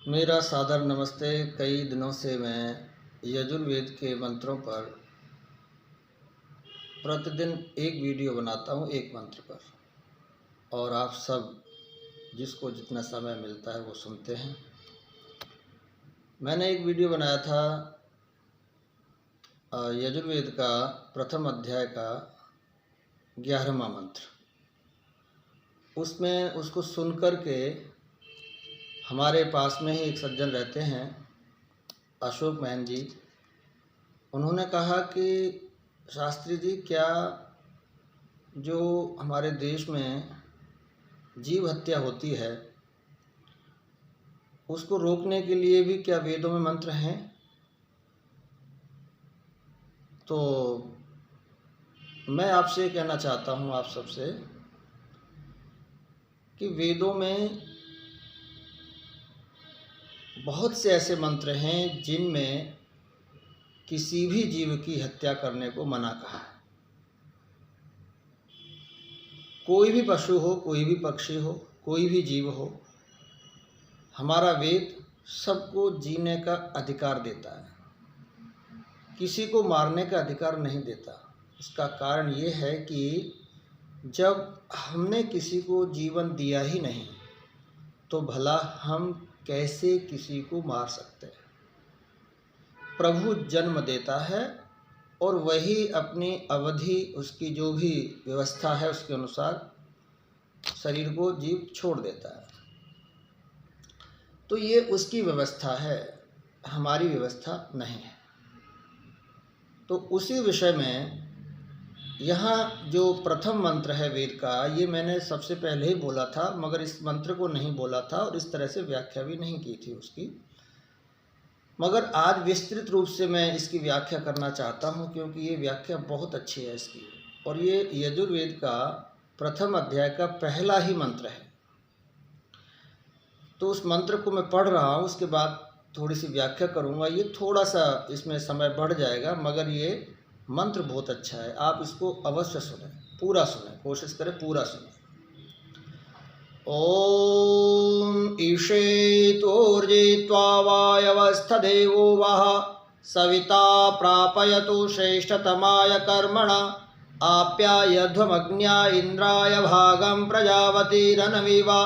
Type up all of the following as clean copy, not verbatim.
मेरा सादर नमस्ते। कई दिनों से मैं यजुर्वेद के मंत्रों पर प्रतिदिन एक वीडियो बनाता हूँ एक मंत्र पर, और आप सब जिसको जितना समय मिलता है वो सुनते हैं। मैंने एक वीडियो बनाया था यजुर्वेद का प्रथम अध्याय का 11वां मंत्र। उसमें उसको सुनकर के हमारे पास में ही एक सज्जन रहते हैं, अशोक महन जी। उन्होंने कहा कि शास्त्री जी, क्या जो हमारे देश में जीव हत्या होती है उसको रोकने के लिए भी क्या वेदों में मंत्र हैं? तो मैं आपसे कहना चाहता हूँ, आप सबसे, कि वेदों में बहुत से ऐसे मंत्र हैं जिनमें किसी भी जीव की हत्या करने को मना कहा है। कोई भी पशु हो, कोई भी पक्षी हो, कोई भी जीव हो, हमारा वेद सबको जीने का अधिकार देता है, किसी को मारने का अधिकार नहीं देता। इसका कारण ये है कि जब हमने किसी को जीवन दिया ही नहीं तो भला हम कैसे किसी को मार सकते हैं। प्रभु जन्म देता है और वही अपनी अवधि, उसकी जो भी व्यवस्था है उसके अनुसार शरीर को जीव छोड़ देता है। तो ये उसकी व्यवस्था है, हमारी व्यवस्था नहीं है। तो उसी विषय में यहाँ जो प्रथम मंत्र है वेद का, ये मैंने सबसे पहले ही बोला था, मगर इस मंत्र को नहीं बोला था और इस तरह से व्याख्या भी नहीं की थी उसकी। मगर आज विस्तृत रूप से मैं इसकी व्याख्या करना चाहता हूँ, क्योंकि ये व्याख्या बहुत अच्छी है इसकी, और ये यजुर्वेद का प्रथम अध्याय का पहला ही मंत्र है। तो उस मंत्र को मैं पढ़ रहा हूँ, उसके बाद थोड़ी सी व्याख्या करूँगा। ये थोड़ा सा इसमें समय बढ़ जाएगा, मगर ये मंत्र बहुत अच्छा है। आप इसको अवश्य सुनें, पूरा सुनें, कोशिश करें पूरा सुनें। ओम ईशेतोर्जित्वा वायवस्थदेवो वः सविता प्रापयतु श्रेष्ठतमाय कर्मणा आप्यायध्वमग्न्या इन्द्राय भागं प्रजावतीरनविवा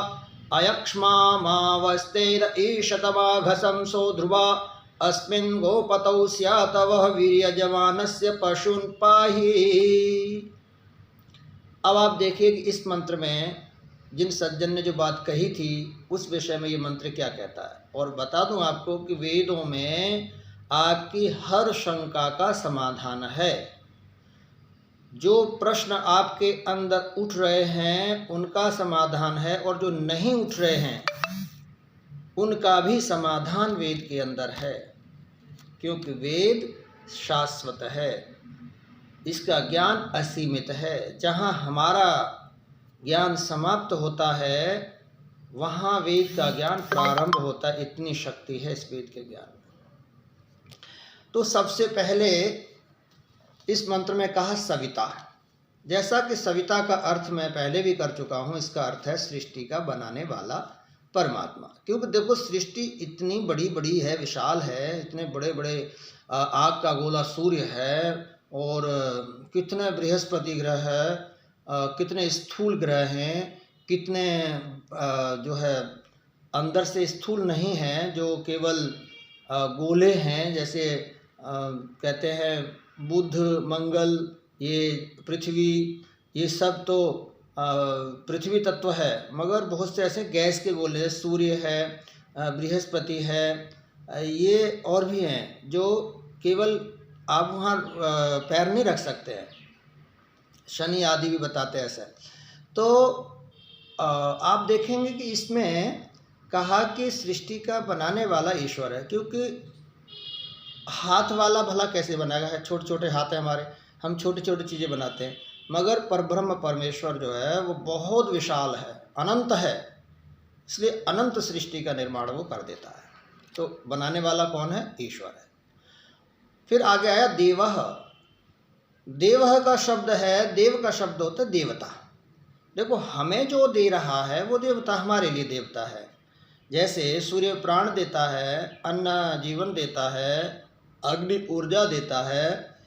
अयक्ष्मामावस्तेर ईशतमाघसं सो ध्रुवा अस्मिन् गोपतौ स्यातवः वीर्यजवानस्य पशून् पाहि। अब आप देखिए कि इस मंत्र में जिन सज्जन ने जो बात कही थी उस विषय में ये मंत्र क्या कहता है। और बता दूं आपको कि वेदों में आपकी हर शंका का समाधान है। जो प्रश्न आपके अंदर उठ रहे हैं उनका समाधान है, और जो नहीं उठ रहे हैं उनका भी समाधान वेद के अंदर है, क्योंकि वेद शाश्वत है, इसका ज्ञान असीमित है। जहाँ हमारा ज्ञान समाप्त होता है वहाँ वेद का ज्ञान प्रारंभ होता है। इतनी शक्ति है इस वेद के ज्ञान में। तो सबसे पहले इस मंत्र में कहा सविता। जैसा कि सविता का अर्थ मैं पहले भी कर चुका हूँ, इसका अर्थ है सृष्टि का बनाने वाला परमात्मा। क्योंकि देखो, सृष्टि इतनी बड़ी बड़ी है, विशाल है, इतने बड़े बड़े आग का गोला सूर्य है, और कितने बृहस्पति ग्रह है, कितने स्थूल ग्रह हैं, कितने जो है अंदर से स्थूल नहीं हैं, जो केवल गोले हैं, जैसे कहते हैं बुध, मंगल, ये पृथ्वी, ये सब तो पृथ्वी तत्व है, मगर बहुत से ऐसे गैस के गोले, सूर्य है, बृहस्पति है, ये और भी हैं जो केवल आप वहाँ पैर नहीं रख सकते हैं। शनि आदि भी बताते हैं ऐसा। तो आप देखेंगे कि इसमें कहा कि सृष्टि का बनाने वाला ईश्वर है, क्योंकि हाथ वाला भला कैसे बनाएगा? है छोटे छोटे हाथ हैं हमारे, हम छोटी छोटी चीज़ें बनाते हैं, मगर परब्रह्म परमेश्वर जो है वो बहुत विशाल है, अनंत है, इसलिए अनंत सृष्टि का निर्माण वो कर देता है। तो बनाने वाला कौन है? ईश्वर है। फिर आगे आया देवः। देवः का शब्द है, देव का शब्द होता है देवता। देखो, हमें जो दे रहा है वो देवता हमारे लिए देवता है, जैसे सूर्य प्राण देता है, अन्न जीवन देता है, अग्नि ऊर्जा देता है,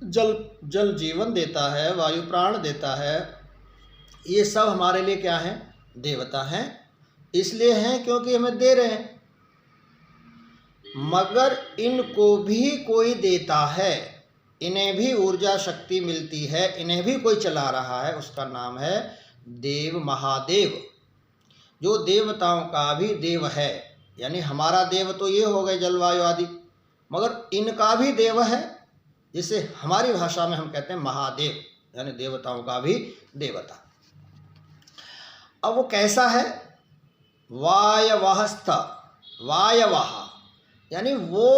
जल जीवन देता है, वायु प्राण देता है, ये सब हमारे लिए क्या है? देवता हैं। इसलिए हैं क्योंकि हमें दे रहे हैं। मगर इनको भी कोई देता है, इन्हें भी ऊर्जा शक्ति मिलती है, इन्हें भी कोई चला रहा है, उसका नाम है देव महादेव, जो देवताओं का भी देव है। यानी हमारा देव तो ये हो गए जलवायु आदि, मगर इनका भी देव है, जिसे हमारी भाषा में हम कहते हैं महादेव, यानी देवताओं का भी देवता। अब वो कैसा है? वायवहस्थ, वायवह यानी वो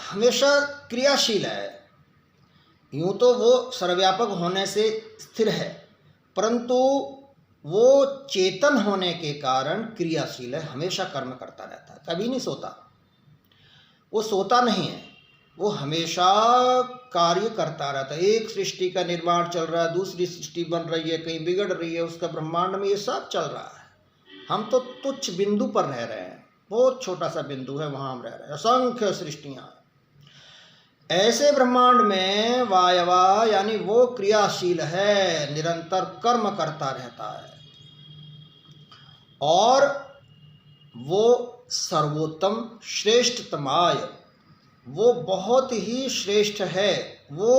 हमेशा क्रियाशील है। यूँ तो वो सर्वव्यापक होने से स्थिर है, परंतु वो चेतन होने के कारण क्रियाशील है, हमेशा कर्म करता रहता है, कभी नहीं सोता। वो सोता नहीं है, वो हमेशा कार्य करता रहता है। एक सृष्टि का निर्माण चल रहा है, दूसरी सृष्टि बन रही है, कहीं बिगड़ रही है, उसका ब्रह्मांड में ये सब चल रहा है। हम तो तुच्छ बिंदु पर रह रहे हैं, बहुत छोटा सा बिंदु है, वहाँ हम रह रहे हैं, असंख्य सृष्टियाँ। ऐसे ब्रह्मांड में वायवा यानी वो क्रियाशील है, निरंतर कर्म करता रहता है, और वो सर्वोत्तम श्रेष्ठतमाय, वो बहुत ही श्रेष्ठ है, वो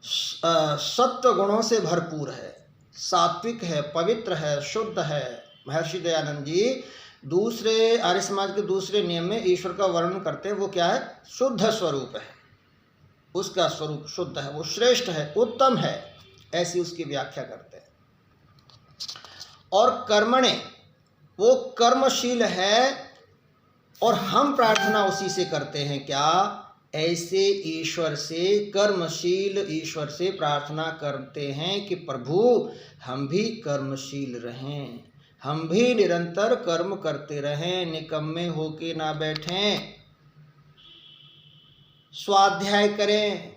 सत्व गुणों से भरपूर है, सात्विक है, पवित्र है, शुद्ध है। महर्षि दयानंद जी दूसरे आर्य समाज के दूसरे नियम में ईश्वर का वर्णन करते हैं। वो क्या है? शुद्ध स्वरूप है, उसका स्वरूप शुद्ध है, वो श्रेष्ठ है, उत्तम है, ऐसी उसकी व्याख्या करते हैं। और कर्मणे, वो कर्मशील है, और हम प्रार्थना उसी से करते हैं। क्या? ऐसे ईश्वर से, कर्मशील ईश्वर से प्रार्थना करते हैं कि प्रभु हम भी कर्मशील रहें, हम भी निरंतर कर्म करते रहें, निकम्मे होके ना बैठें, स्वाध्याय करें,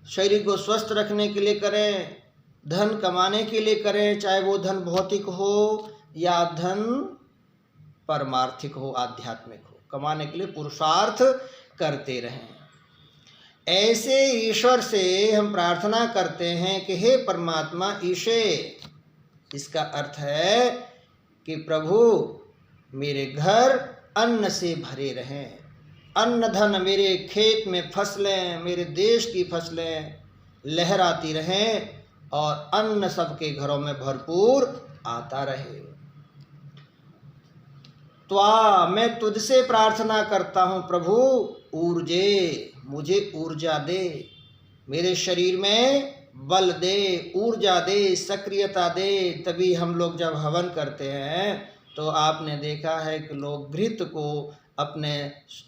शरीर को स्वस्थ रखने के लिए करें, धन कमाने के लिए करें, चाहे वो धन भौतिक हो या धन परमार्थिक हो, आध्यात्मिक हो, कमाने के लिए पुरुषार्थ करते रहें। ऐसे ईश्वर से हम प्रार्थना करते हैं कि हे परमात्मा ईशे, इसका अर्थ है कि प्रभु मेरे घर अन्न से भरे रहें, अन्न धन मेरे खेत में फसलें, मेरे देश की फसलें लहराती रहें, और अन्न सबके घरों में भरपूर आता रहे। त्वा, मैं तुझसे प्रार्थना करता हूँ प्रभु, ऊर्जे, मुझे ऊर्जा दे, मेरे शरीर में बल दे, ऊर्जा दे, सक्रियता दे। तभी हम लोग जब हवन करते हैं तो आपने देखा है कि लोग घृत को अपने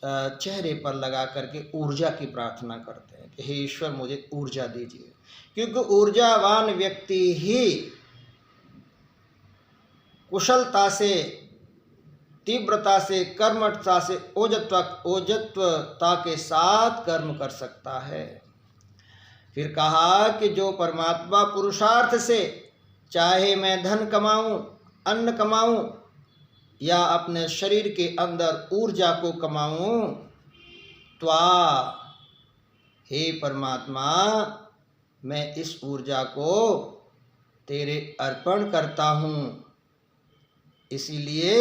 चेहरे पर लगा करके ऊर्जा की प्रार्थना करते हैं कि हे ईश्वर मुझे ऊर्जा दीजिए, क्योंकि ऊर्जावान व्यक्ति ही कुशलता से, तीव्रता से, कर्मठता से, ओजत्वता के साथ कर्म कर सकता है। फिर कहा कि जो परमात्मा पुरुषार्थ से, चाहे मैं धन कमाऊं, अन्न कमाऊं, या अपने शरीर के अंदर ऊर्जा को कमाऊं, त्वा, हे परमात्मा मैं इस ऊर्जा को तेरे अर्पण करता हूँ। इसीलिए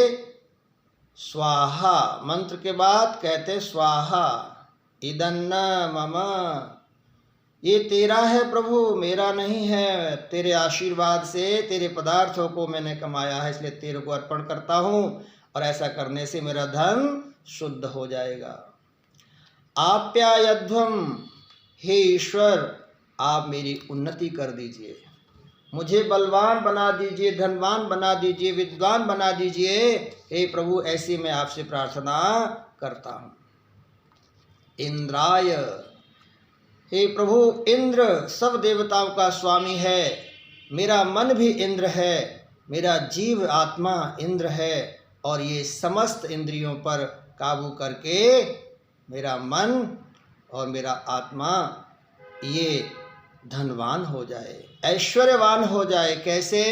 स्वाहा मंत्र के बाद कहते स्वाहा, इदन्न मम, ये तेरा है प्रभु, मेरा नहीं है, तेरे आशीर्वाद से तेरे पदार्थों को मैंने कमाया है, इसलिए तेरे को अर्पण करता हूँ, और ऐसा करने से मेरा धन शुद्ध हो जाएगा। आप्यायध्वम, हे ईश्वर आप मेरी उन्नति कर दीजिए, मुझे बलवान बना दीजिए, धनवान बना दीजिए, विद्वान बना दीजिए, हे प्रभु ऐसी मैं आपसे प्रार्थना करता हूँ। इंद्राय, हे प्रभु इंद्र सब देवताओं का स्वामी है, मेरा मन भी इंद्र है, मेरा जीव आत्मा इंद्र है, और ये समस्त इंद्रियों पर काबू करके मेरा मन और मेरा आत्मा ये धनवान हो जाए, ऐश्वर्यवान हो जाए। कैसे?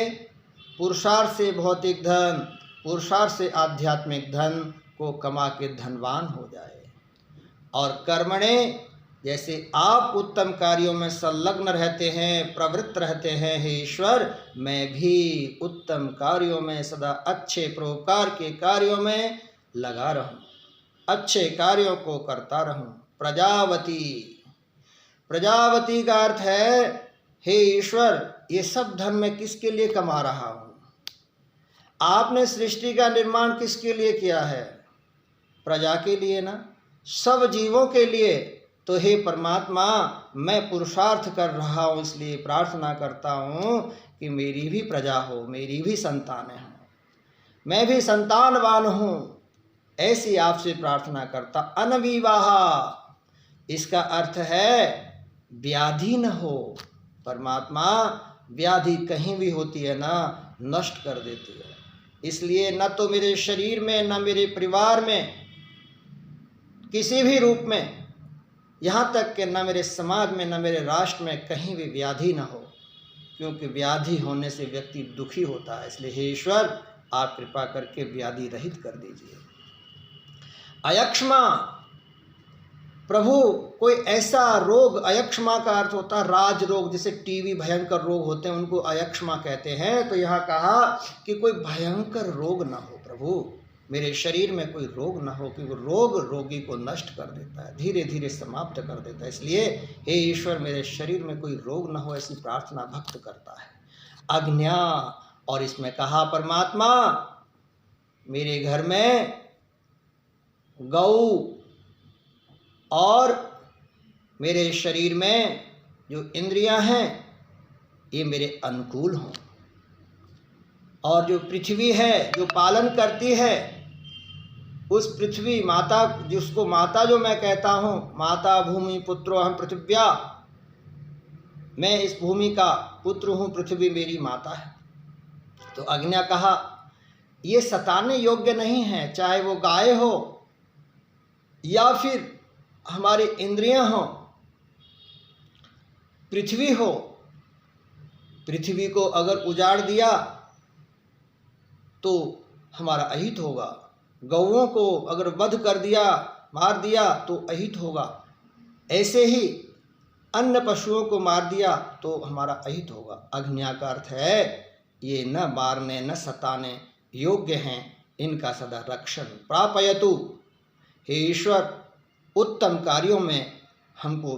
पुरुषार्थ से भौतिक धन, पुरुषार्थ से आध्यात्मिक धन को कमा के धनवान हो जाए। और कर्मणे, जैसे आप उत्तम कार्यों में संलग्न रहते हैं, प्रवृत्त रहते हैं, हे ईश्वर मैं भी उत्तम कार्यों में सदा अच्छे परोपकार के कार्यों में लगा रहूं, अच्छे कार्यों को करता रहूं। प्रजावती, प्रजावती का अर्थ है हे ईश्वर ये सब धन मैं किसके लिए कमा रहा हूं? आपने सृष्टि का निर्माण किसके लिए किया है? प्रजा के लिए ना, सब जीवों के लिए। तो हे परमात्मा मैं पुरुषार्थ कर रहा हूँ, इसलिए प्रार्थना करता हूँ कि मेरी भी प्रजा हो, मेरी भी संतानें हों, मैं भी संतानवान हूँ, ऐसी आपसे प्रार्थना करता। अनविवाहा, इसका अर्थ है व्याधि न हो। परमात्मा व्याधि कहीं भी होती है ना, नष्ट कर देती है। इसलिए न तो मेरे शरीर में, न मेरे परिवार में, किसी भी रूप में, यहाँ तक कि न मेरे समाज में, न मेरे राष्ट्र में कहीं भी व्याधि न हो, क्योंकि व्याधि होने से व्यक्ति दुखी होता है। इसलिए हे ईश्वर आप कृपा करके व्याधि रहित कर दीजिए। अयक्ष्मा, प्रभु कोई ऐसा रोग, अयक्ष्मा का अर्थ होता है राज रोग, जैसे टीबी भयंकर रोग होते हैं उनको अयक्ष्मा कहते हैं। तो यहाँ कहा कि कोई भयंकर रोग ना हो प्रभु, मेरे शरीर में कोई रोग ना हो, क्योंकि रोग रोगी को नष्ट कर देता है, धीरे धीरे समाप्त कर देता है। इसलिए हे ईश्वर मेरे शरीर में कोई रोग ना हो, ऐसी प्रार्थना भक्त करता है। अज्ञा, और इसमें कहा परमात्मा मेरे घर में गौ और मेरे शरीर में जो इंद्रियां हैं ये मेरे अनुकूल हों, और जो पृथ्वी है जो पालन करती है, उस पृथ्वी माता, जिसको माता जो मैं कहता हूँ, माता भूमि पुत्रो अहम पृथिव्या, मैं इस भूमि का पुत्र हूँ, पृथ्वी मेरी माता है। तो अज्ञा कहा ये सताने योग्य नहीं है, चाहे वो गाय हो या फिर हमारी इंद्रियां हो, पृथ्वी हो। पृथ्वी को अगर उजाड़ दिया तो हमारा अहित होगा, गौओं को अगर वध कर दिया, मार दिया तो अहित होगा, ऐसे ही अन्य पशुओं को मार दिया तो हमारा अहित होगा। अज्ञा का अर्थ है ये न मारने न सताने योग्य हैं, इनका सदा रक्षण। प्रापयतु, हे ईश्वर उत्तम कार्यों में हमको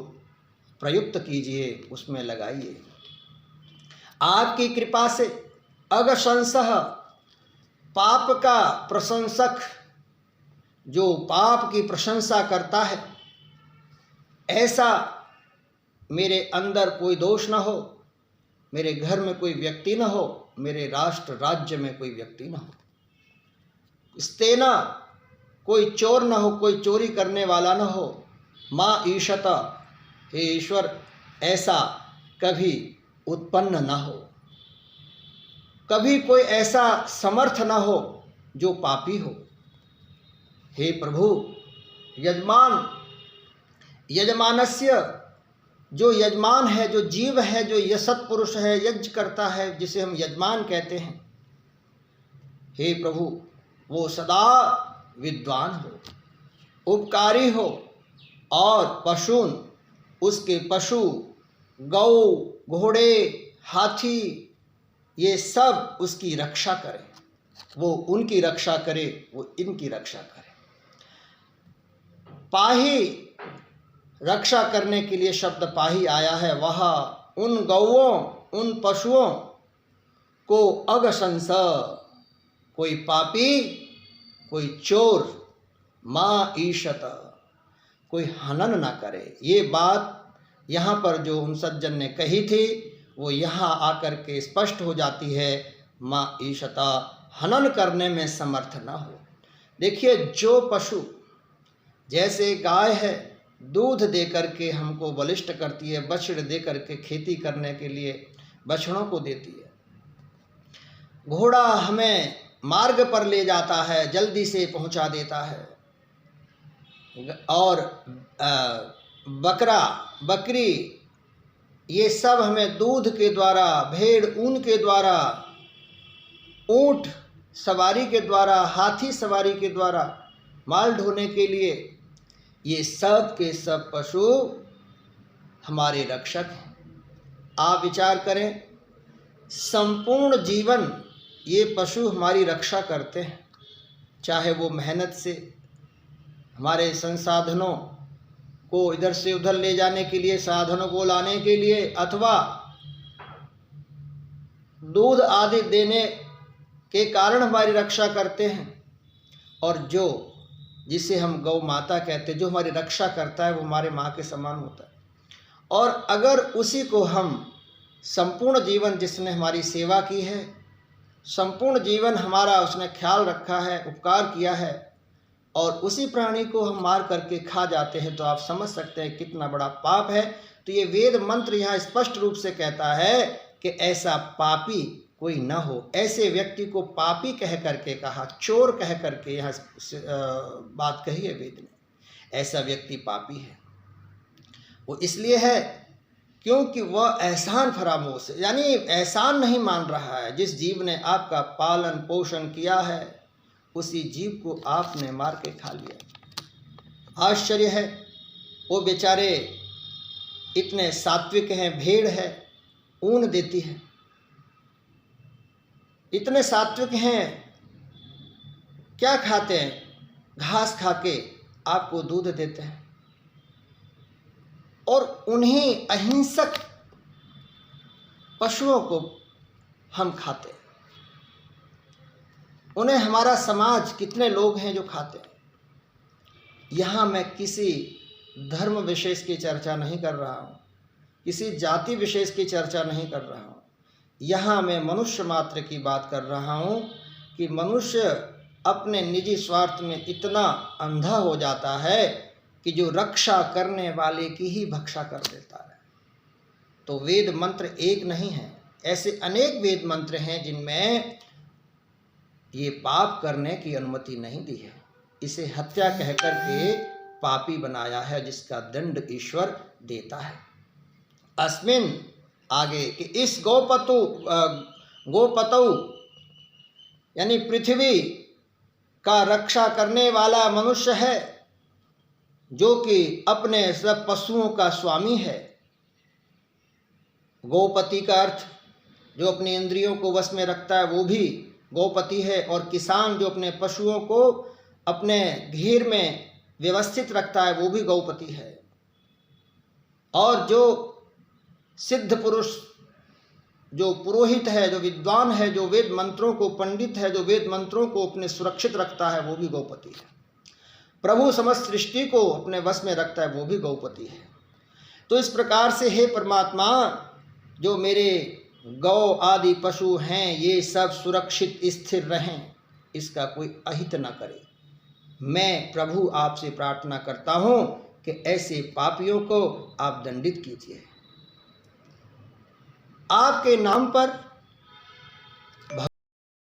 प्रयुक्त कीजिए, उसमें लगाइए। आपकी कृपा से अगशंसः, पाप का प्रशंसक, जो पाप की प्रशंसा करता है, ऐसा मेरे अंदर कोई दोष न हो, मेरे घर में कोई व्यक्ति न हो, मेरे राष्ट्र राज्य में कोई व्यक्ति न हो। स्तेना, कोई चोर न हो, कोई चोरी करने वाला न हो। माँ ईशता, हे ईश्वर ऐसा कभी उत्पन्न न हो, कभी कोई ऐसा समर्थ न हो जो पापी हो। हे प्रभु यजमान, यजमानस्य, जो यजमान है, जो जीव है, जो यसत पुरुष है, यज्ञ करता है, जिसे हम यजमान कहते हैं, हे प्रभु वो सदा विद्वान हो, उपकारी हो, और पशुन, उसके पशु, गौ, घोड़े, हाथी, ये सब उसकी रक्षा करें, वो उनकी रक्षा करे, वो इनकी रक्षा करे। पाही, रक्षा करने के लिए शब्द पाही आया है, वह उन गौओं, उन पशुओं को अगशंस, कोई पापी, कोई चोर, माँ ईशत, कोई हनन ना करे। ये बात यहाँ पर जो उन सज्जन ने कही थी वो यहाँ आकर के स्पष्ट हो जाती है। माँ ईशता, हनन करने में समर्थ ना हो। देखिए जो पशु, जैसे गाय है दूध दे करके हमको बलिष्ठ करती है, बछड़ दे करके खेती करने के लिए बछड़ों को देती है, घोड़ा हमें मार्ग पर ले जाता है, जल्दी से पहुंचा देता है, और बकरा, बकरी, ये सब हमें दूध के द्वारा, भेड़ ऊन के द्वारा, ऊँट सवारी के द्वारा, हाथी सवारी के द्वारा, माल ढोने के लिए, ये सब के सब पशु हमारे रक्षक हैं। आप विचार करें, संपूर्ण जीवन ये पशु हमारी रक्षा करते हैं, चाहे वो मेहनत से हमारे संसाधनों को इधर से उधर ले जाने के लिए, साधनों को लाने के लिए, अथवा दूध आदि देने के कारण हमारी रक्षा करते हैं। और जो जिसे हम गौ माता कहते हैं, जो हमारी रक्षा करता है, वो हमारे माँ के समान होता है। और अगर उसी को हम संपूर्ण जीवन, जिसने हमारी सेवा की है, संपूर्ण जीवन हमारा उसने ख्याल रखा है, उपकार किया है, और उसी प्राणी को हम मार करके खा जाते हैं, तो आप समझ सकते हैं कितना बड़ा पाप है। तो ये वेद मंत्र यहाँ स्पष्ट रूप से कहता है कि ऐसा पापी कोई न हो। ऐसे व्यक्ति को पापी कह करके कहा, चोर कह करके यहाँ बात कही है वेद ने। ऐसा व्यक्ति पापी है। वो इसलिए है क्योंकि वह एहसान फरामोश है, यानी एहसान नहीं मान रहा है। जिस जीव ने आपका पालन पोषण किया है, उसी जीव को आपने मार के खा लिया। आश्चर्य है, वो बेचारे इतने सात्विक हैं, भेड़ है ऊन देती है, इतने सात्विक हैं, क्या खाते हैं? घास खा के आपको दूध देते हैं। और उन्हीं अहिंसक पशुओं को हम खाते हैं। उन्हें हमारा समाज, कितने लोग हैं जो खाते हैं। यहाँ मैं किसी धर्म विशेष की चर्चा नहीं कर रहा हूँ, किसी जाति विशेष की चर्चा नहीं कर रहा हूँ। यहाँ मैं मनुष्य मात्र की बात कर रहा हूँ कि मनुष्य अपने निजी स्वार्थ में इतना अंधा हो जाता है कि जो रक्षा करने वाले की ही भक्षा कर देता है। तो वेद मंत्र एक नहीं है, ऐसे अनेक वेद मंत्र हैं जिनमें ये पाप करने की अनुमति नहीं दी है। इसे हत्या कहकर के पापी बनाया है, जिसका दंड ईश्वर देता है। अस्मिन आगे कि इस गोपतौ यानी पृथ्वी का रक्षा करने वाला मनुष्य है, जो कि अपने सब पशुओं का स्वामी है। गोपति का अर्थ जो अपनी इंद्रियों को वश में रखता है, वो भी गोपति है। और किसान जो अपने पशुओं को अपने घेर में व्यवस्थित रखता है, वो भी गौपति है। और जो सिद्ध पुरुष, जो पुरोहित है, जो विद्वान है, जो वेद मंत्रों को, पंडित है, जो वेद मंत्रों को अपने सुरक्षित रखता है, वो भी गौपति है। प्रभु समस्त सृष्टि को अपने वश में रखता है, वो भी गौपति है। तो इस प्रकार से हे परमात्मा, जो मेरे गौ आदि पशु हैं, ये सब सुरक्षित स्थिर रहें, इसका कोई अहित न करे। मैं प्रभु आपसे प्रार्थना करता हूँ कि ऐसे पापियों को आप दंडित कीजिए। आपके नाम पर